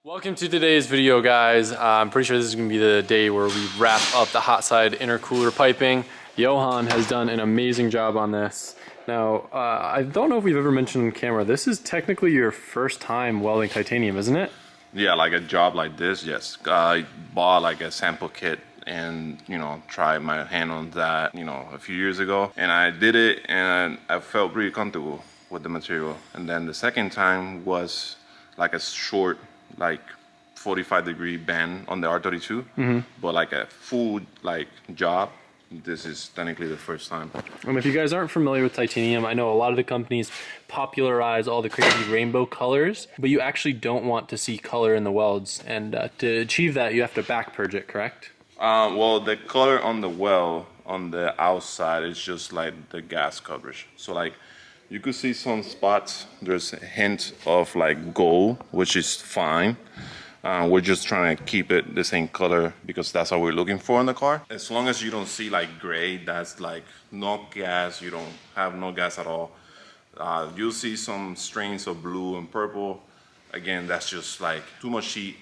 Welcome to today's video, guys. I'm pretty sure this is going to be the day where we wrap up the hot side intercooler piping. Johan has done an amazing job on this. Now, I don't know if we've ever mentioned on camera, this is technically your first time welding titanium, isn't it? Yeah, like a job like this, yes. I bought like a sample kit and, tried my hand on that, a few years ago. And I did it and I felt pretty comfortable with the material. And then the second time was like a short, like 45-degree bend on the R34, but like a full job. This is technically the first time. And if you guys aren't familiar with titanium, I know a lot of the companies popularize all the crazy rainbow colors, but you actually don't want to see color in the welds. And to achieve that, you have to back purge it, correct? Well, the color on the weld on the outside is just like the gas coverage. So like you could see some spots, there's a hint of like gold, which is fine. We're just trying to keep it the same color because that's what we're looking for in the car. As long as you don't see like gray, that's like no gas, you don't have no gas at all. You'll see some strains of blue and purple. Again, that's just like too much heat,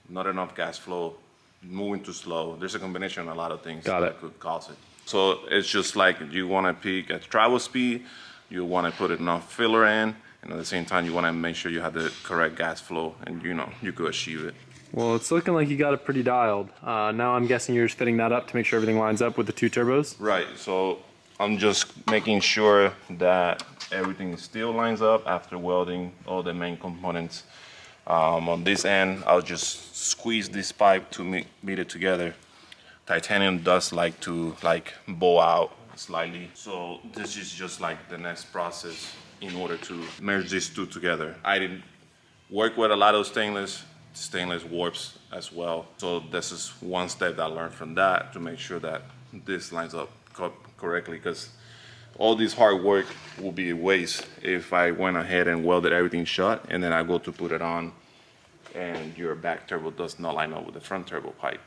not enough gas flow, moving too slow. There's a combination of a lot of things that could cause it. So it's just like you want to peak at travel speed, you want to put enough filler in, and at the same time you want to make sure you have the correct gas flow, and you could achieve it. Well, it's looking like you got it pretty dialed. Now I'm guessing you're just fitting that up to make sure everything lines up with the two turbos? Right, so I'm just making sure that everything still lines up after welding all the main components. On this end, I'll just squeeze this pipe to meet it together. Titanium does like to bow out slightly, so this is just like the next process in order to merge these two together. I didn't work with a lot of stainless warps as well, so this is one step that I learned from that to make sure that this lines up correctly, because all this hard work will be a waste if I went ahead and welded everything shut and then I go to put it on and your back turbo does not line up with the front turbo pipe.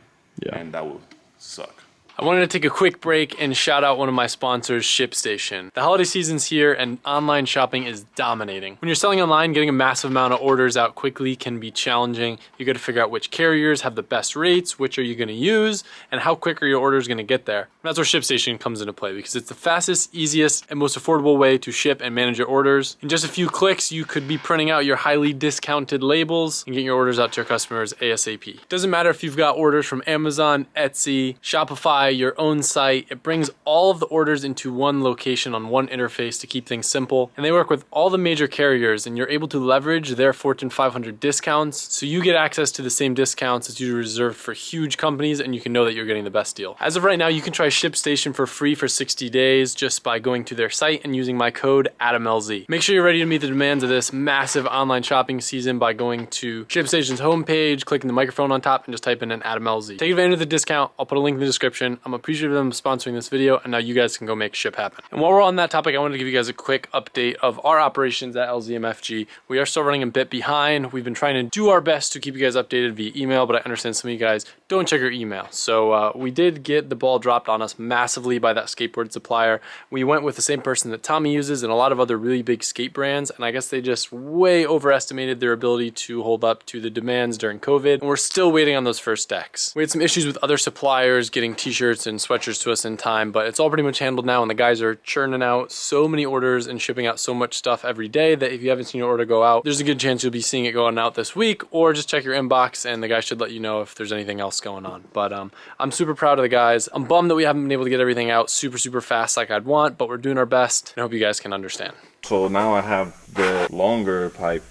Yeah. And that will suck. I wanted to take a quick break and shout out one of my sponsors, ShipStation. The holiday season's here and online shopping is dominating. When you're selling online, getting a massive amount of orders out quickly can be challenging. You got to figure out which carriers have the best rates, which are you going to use, and how quick are your orders going to get there. And that's where ShipStation comes into play, because it's the fastest, easiest, and most affordable way to ship and manage your orders. In just a few clicks, you could be printing out your highly discounted labels and getting your orders out to your customers ASAP. Doesn't matter if you've got orders from Amazon, Etsy, Shopify, your own site. It brings all of the orders into one location on one interface to keep things simple. And they work with all the major carriers, and you're able to leverage their Fortune 500 discounts, so you get access to the same discounts as you reserved for huge companies, and you can know that you're getting the best deal. As of right now, you can try ShipStation for free for 60 days just by going to their site and using my code ADAMLZ. Make sure you're ready to meet the demands of this massive online shopping season by going to ShipStation's homepage, clicking the microphone on top, and just type in an ADAMLZ. Take advantage of the discount. I'll put a link in the description. I'm appreciative of them sponsoring this video, and now you guys can go make ship happen. And while we're on that topic, I wanted to give you guys a quick update of our operations at LZMFG. We are still running a bit behind. We've been trying to do our best to keep you guys updated via email, but I understand some of you guys don't check your email. So we did get the ball dropped on us massively by that skateboard supplier. We went with the same person that Tommy uses and a lot of other really big skate brands, and I guess they just way overestimated their ability to hold up to the demands during COVID, and we're still waiting on those first decks. We had some issues with other suppliers getting t-shirts and sweatshirts to us in time, but it's all pretty much handled now, and the guys are churning out so many orders and shipping out so much stuff every day that if you haven't seen your order go out, there's a good chance you'll be seeing it going out this week, or just check your inbox and the guys should let you know if there's anything else going on. But I'm super proud of the guys. I'm bummed that we haven't been able to get everything out super fast like I'd want, but we're doing our best, and I hope you guys can understand. So now I have the longer pipe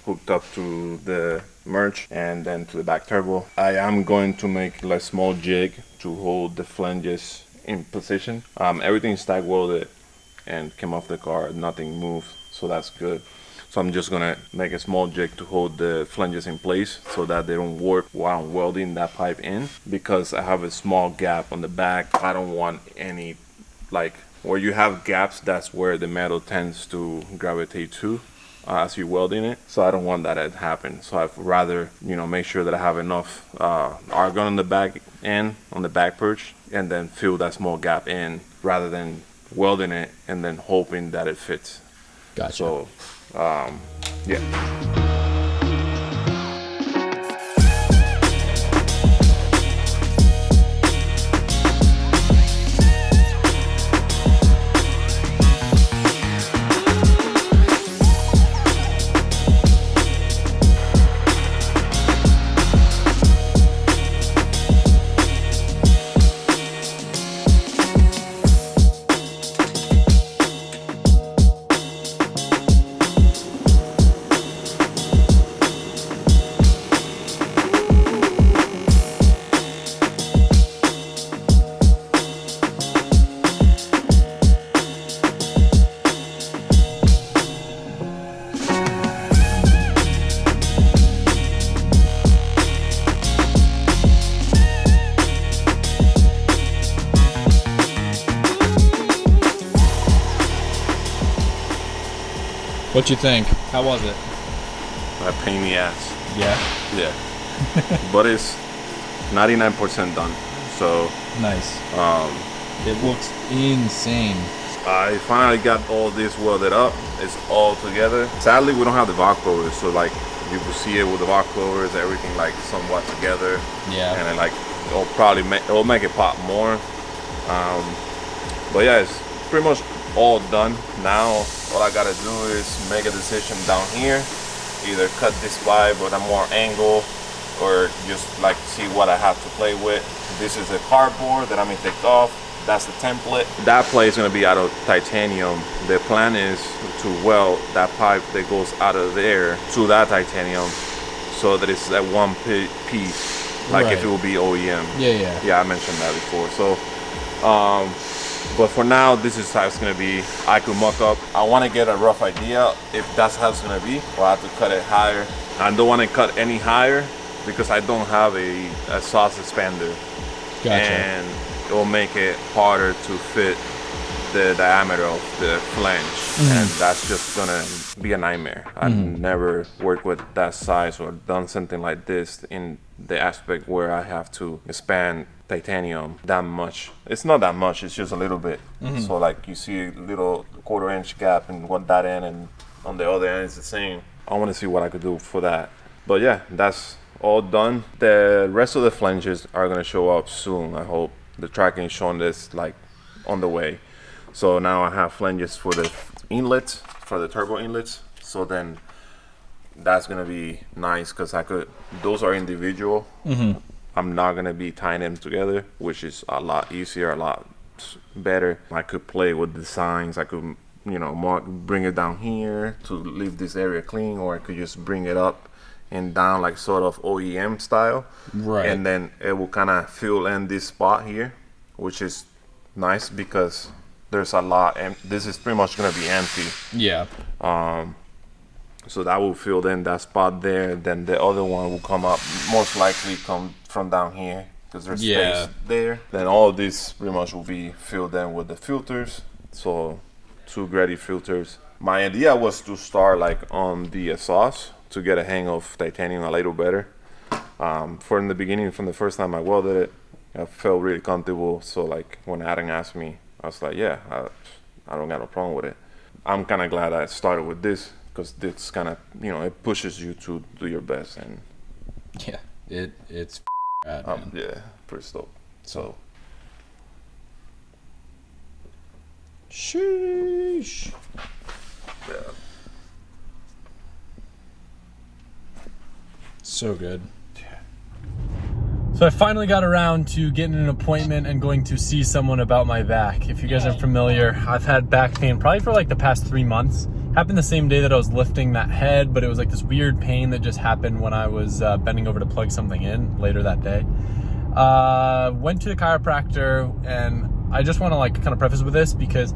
hooked up to the merge and then to the back turbo. I am going to make a small jig to hold the flanges in position. Everything stack welded and came off the car, nothing moved, so that's good. So I'm just gonna make a small jig to hold the flanges in place so that they don't warp while I'm welding that pipe in, because I have a small gap on the back. I don't want any, where you have gaps, that's where the metal tends to gravitate to as you're welding it. So I don't want that to happen. So I'd rather, make sure that I have enough argon on the back end, on the back perch, and then fill that small gap in rather than welding it and then hoping that it fits. Gotcha. So, yeah. What you think? How was it? A pain in the ass. Yeah. Yeah. But it's 99% done. So Nice. It looks insane. I finally got all this welded up. It's all together. Sadly, we don't have the valve covers, so like you can see it with the valve covers, everything like somewhat together. Yeah. And then like it'll make it pop more. But yeah, it's pretty much all done. Now all I gotta do is make a decision down here, either cut this pipe with a more angle, or just like see what I have to play with. This is a cardboard that I'm gonna take off. That's the template. That plate is gonna be out of titanium. The plan is to weld that pipe that goes out of there to that titanium, so that it's that one piece, like if it will be OEM. Yeah. Yeah, I mentioned that before. So, but for now, this is how it's gonna be. I could mock up. I want to get a rough idea if that's how it's gonna be, or I have to cut it higher. I don't want to cut any higher because I don't have a sauce expander. Gotcha. And it will make it harder to fit the diameter of the flange, and that's just gonna be a nightmare. I've never worked with that size or done something like this in the aspect where I have to expand titanium that much. It's not that much, it's just a little bit. So like you see a little 1/4 inch gap in one that end, and on the other end it's the same. I want to see what I could do for that. But yeah, that's all done. The rest of the flanges are gonna show up soon, I hope. The tracking is showing this like on the way. So now I have flanges for the inlets, for the turbo inlets. So then that's gonna be nice because those are individual. I'm not gonna be tying them together, which is a lot easier, a lot better. I could play with designs. I could, bring it down here to leave this area clean, or I could just bring it up and down like sort of OEM style. Right. And then it will kind of fill in this spot here, which is nice because there's a lot, and this is pretty much gonna be empty. Yeah. So that will fill in that spot there. Then the other one will come up, most likely come from down here because there's space there. Then all of this pretty much will be filled in with the filters. So 2 Grady filters. My idea was to start like on the exhaust to get a hang of titanium a little better. In the beginning, from the first time I welded it, I felt really comfortable. So like when Adam asked me, I was like, yeah, I don't got no problem with it. I'm kind of glad I started with this because this kind of, it pushes you to do your best. And yeah, it's rad, man. Yeah, pretty stoked. So. Sheesh. Yeah. So good. So I finally got around to getting an appointment and going to see someone about my back. If you guys are familiar, I've had back pain probably for like the past 3 months. Happened the same day that I was lifting that head, but it was like this weird pain that just happened when I was bending over to plug something in later that day. Went to the chiropractor, and I just want to like kind of preface with this because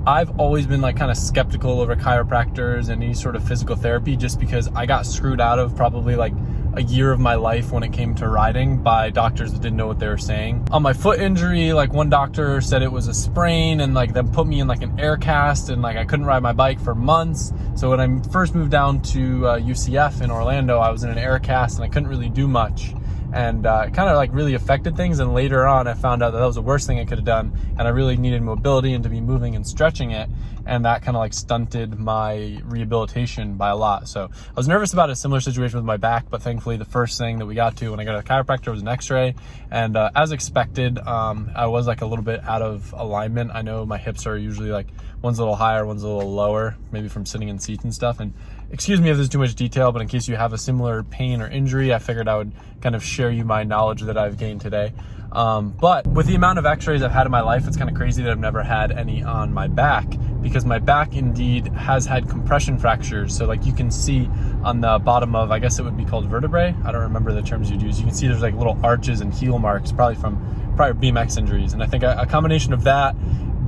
I've always been like kind of skeptical over chiropractors and any sort of physical therapy, just because I got screwed out of probably like a year of my life when it came to riding by doctors that didn't know what they were saying. On my foot injury, like one doctor said it was a sprain, and like then put me in like an air cast, and like I couldn't ride my bike for months. So when I first moved down to UCF in Orlando, I was in an air cast and I couldn't really do much. And it kind of like really affected things. And later on, I found out that was the worst thing I could have done. And I really needed mobility and to be moving and stretching it. And that kind of like stunted my rehabilitation by a lot. So I was nervous about a similar situation with my back, but thankfully the first thing that we got to when I got to the chiropractor was an x-ray. And as expected, I was like a little bit out of alignment. I know my hips are usually like one's a little higher, one's a little lower, maybe from sitting in seats and stuff. And excuse me if there's too much detail, but in case you have a similar pain or injury, I figured I would kind of share you my knowledge that I've gained today. But with the amount of x-rays I've had in my life, it's kind of crazy that I've never had any on my back, because my back indeed has had compression fractures. So like you can see on the bottom of, I guess it would be called vertebrae. I don't remember the terms you'd use. You can see there's like little arches and heel marks, probably from prior BMX injuries. And I think a combination of that,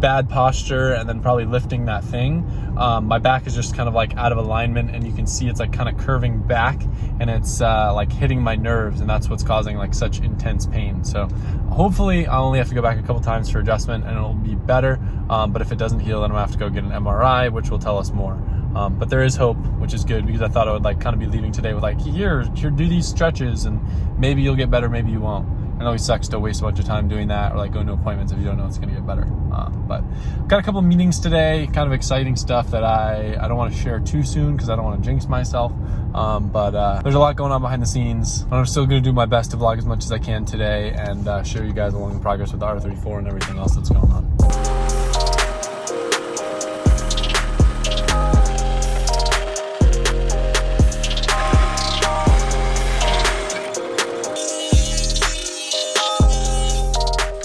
bad posture, and then probably lifting that thing, my back is just kind of like out of alignment, and you can see it's like kind of curving back, and it's like hitting my nerves, and that's what's causing like such intense pain. So hopefully I'll only have to go back a couple times for adjustment and it'll be better, but if it doesn't heal, then I'm gonna have to go get an MRI, which will tell us more. But there is hope, which is good, because I thought I would like kind of be leaving today with like, here, do these stretches and maybe you'll get better, maybe you won't. It always sucks to waste a bunch of time doing that, or like going to appointments if you don't know it's gonna get better. But got a couple of meetings today, kind of exciting stuff that I don't want to share too soon because I don't want to jinx myself. But there's a lot going on behind the scenes. I'm still gonna do my best to vlog as much as I can today and show you guys along the progress with the R34 and everything else that's going on.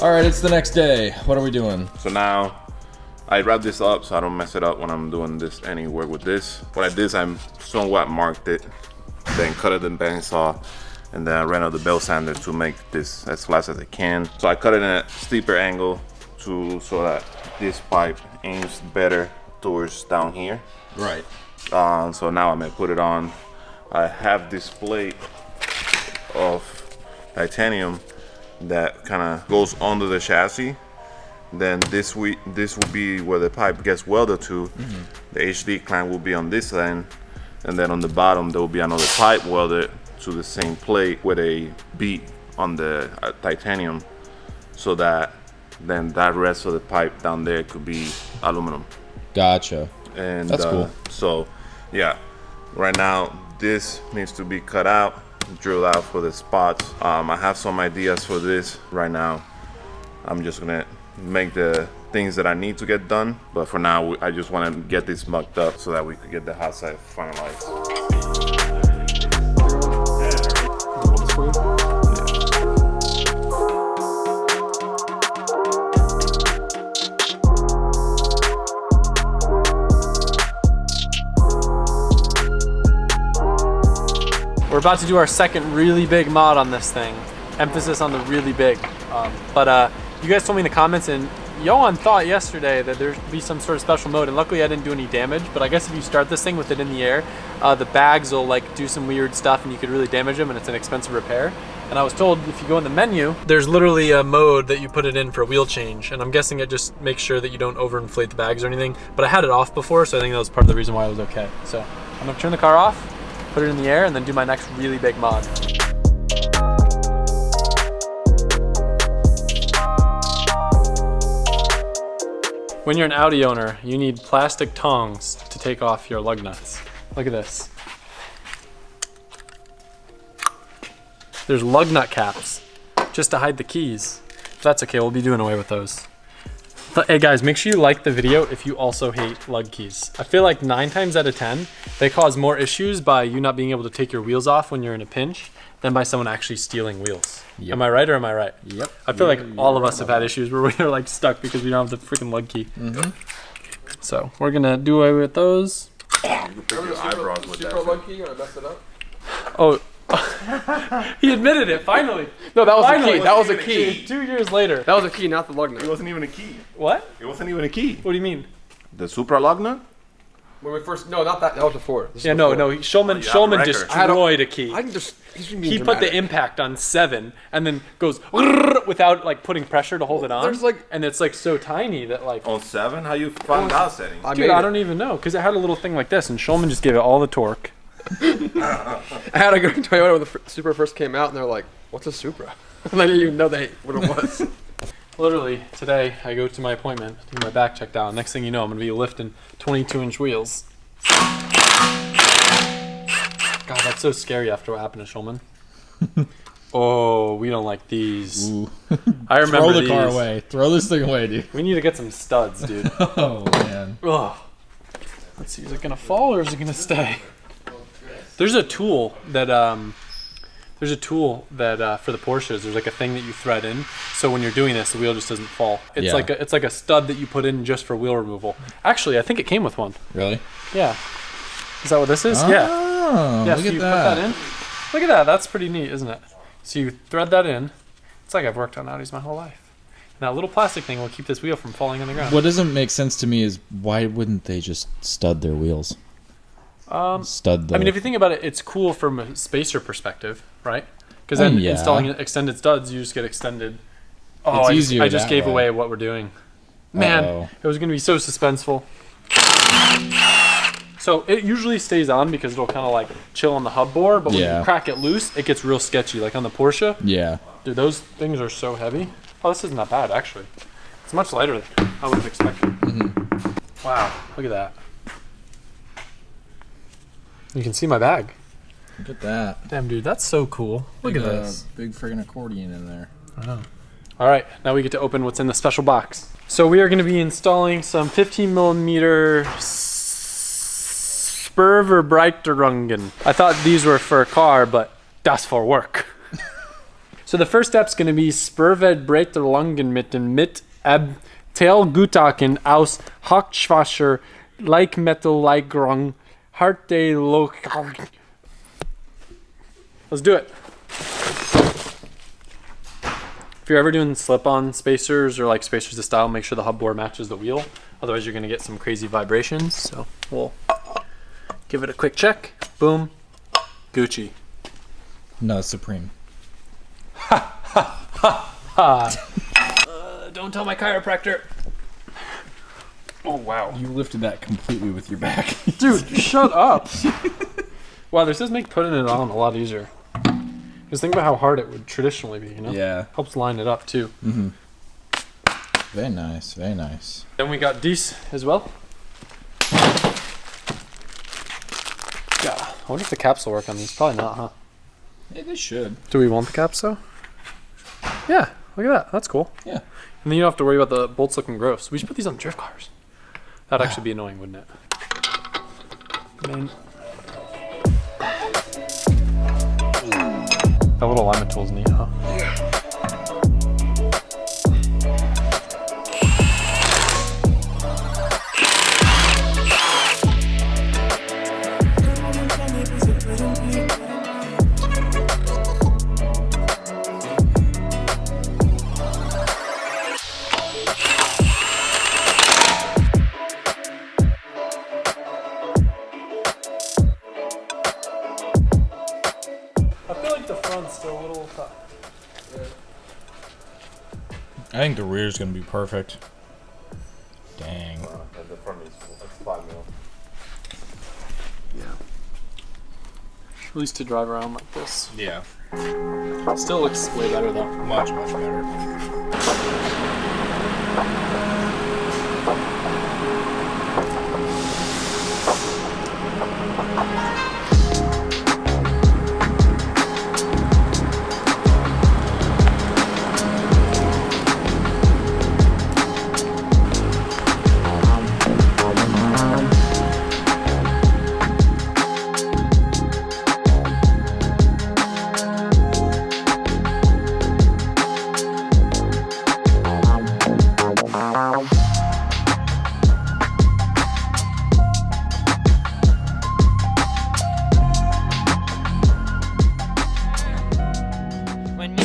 All right, it's the next day. What are we doing? So now I wrap this up so I don't mess it up when I'm doing this any work with this. What I did is I somewhat marked it, then cut it in bandsaw, and then I ran out the bell sander to make this as flat as I can. So I cut it in a steeper angle so that this pipe aims better towards down here. Right. So now I'm gonna put it on. I have this plate of titanium that kind of goes under the chassis. Then this will be where the pipe gets welded to. The HD clamp will be on this end, and then on the bottom there will be another pipe welded to the same plate with a bead on the titanium, so that then that rest of the pipe down there could be aluminum. Gotcha. And that's cool. So yeah, right now this needs to be cut out, drilled out for the spots. I have some ideas for this right now. I'm just gonna make the things that I need to get done, but for now I just want to get this mucked up so that we could get the hot side finalized. We're about to do our second really big mod on this thing. Emphasis on the really big. But you guys told me in the comments, and Johan thought yesterday that there'd be some sort of special mode, and luckily I didn't do any damage. But I guess if you start this thing with it in the air, the bags will like do some weird stuff and you could really damage them, and it's an expensive repair. And I was told if you go in the menu, there's literally a mode that you put it in for wheel change, and I'm guessing it just makes sure that you don't overinflate the bags or anything. But I had it off before, so I think that was part of the reason why it was okay. So I'm gonna turn the car off, put it in the air, and then do my next really big mod. When you're an Audi owner, you need plastic tongs to take off your lug nuts. Look at this. There's lug nut caps just to hide the keys. But that's okay, we'll be doing away with those. But hey guys, make sure you like the video if you also hate lug keys. I feel like 9 times out of 10, they cause more issues by you not being able to take your wheels off when you're in a pinch than by someone actually stealing wheels. Yep. Am I right or am I right? Yep. I feel like all of us have had issues where we're like stuck because we don't have the freaking lug key. So we're gonna do away with those. Lug key, I messed it up. Oh, he admitted it finally. No, that was Finally. the key. That was a key. 2 years later. That was a key, not the lug nut. It wasn't even a key. What? It wasn't even a key. What do you mean? The Supra lug nut? When we first, no, not that. That was before. This is Yeah, before. no. Shulman record. destroyed a key. I can just. He put the impact on 7 and then goes without like putting pressure to hold it on. There's like, and it's like so tiny that like. On 7? How you find that setting? Dude, I don't even know because it had a little thing like this, and Shulman just gave it all the torque. I had to go to Toyota when the Supra first came out, and they're like, "What's a Supra?" And I didn't even know what it was. Literally today, I go to my appointment, do my back checked out. Next thing you know, I'm gonna be lifting 22-inch wheels. God, that's so scary after what happened to Shulman. Oh, we don't like these. Ooh. I remember Throw the these. car away. Throw this thing away, dude. We need to get some studs, dude. Oh, man. Ugh. Let's see, is it gonna fall or is it gonna stay? There's a tool that for the Porsches. There's like a thing that you thread in, so when you're doing this, the wheel just doesn't fall. It's Yeah. like a stud that you put in just for wheel removal. Actually, I think it came with one. Really? Yeah. Is that what this is? Oh, Yeah. Yeah. look So at you that. put that in. Look at that. That's pretty neat, isn't it? So you thread that in. It's like I've worked on Audis my whole life. And that little plastic thing will keep this wheel from falling on the ground. What doesn't make sense to me is why wouldn't they just stud their wheels? Stud the... I mean, if you think about it, it's cool from a spacer perspective, right? Because then yeah. installing extended studs, you just get extended. Oh, It's I easier just that gave way. away what we're doing. Man, Uh-oh. it was going to be so suspenseful. So it usually stays on because it'll kind of like chill on the hub bore, but when Yeah. you crack it loose, it gets real sketchy, like on the Porsche. Yeah. Dude, those things are so heavy. Oh, this isn't that bad, actually. It's much lighter than I would have expected. Wow, look at that. You can see my bag. Look at that. Damn, dude, that's so cool. Look at this. Big friggin' accordion in there. I know. All right, now we get to open what's in the special box. So we are going to be installing some 15 millimeter Spurverbreiterungen. I thought these were for a car, but das for work. So the first step's going to be Spurverbreiterungen mit Abteilgutachten aus Hochschwasser Leichtmetalllegerung Harte Loch. Let's do it. If you're ever doing slip-on spacers or like spacers of style, make sure the hub bore matches the wheel. Otherwise, you're gonna get some crazy vibrations. So we'll give it a quick check. Boom. Gucci. No, Supreme. Don't tell my chiropractor. Oh, wow. You lifted that completely with your back. Dude, shut up. Wow, this does make putting it on a lot easier. Just think about how hard it would traditionally be, you know? Yeah. Helps line it up, too. Mm-hmm. Very nice, very nice. Then we got these as well. Yeah, I wonder if the caps will work on these. Probably not, huh? Yeah, they should. Do we want the caps, though? Yeah, look at that. That's cool. Yeah. And then you don't have to worry about the bolts looking gross. We should put these on drift cars. That'd actually be annoying, wouldn't it? Man. That little alignment tool's neat, huh? I feel like the front's still a little tough. I think the rear's gonna be perfect. Dang. The front is full. That's 5 mil. Yeah. At least to drive around like this. Yeah. Still looks way better though. Much, much better.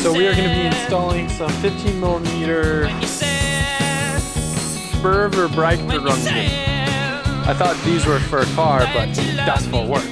So we are going to be installing some 15 millimeter Spurverbreiterungen. I thought these were for a car, but that's for work.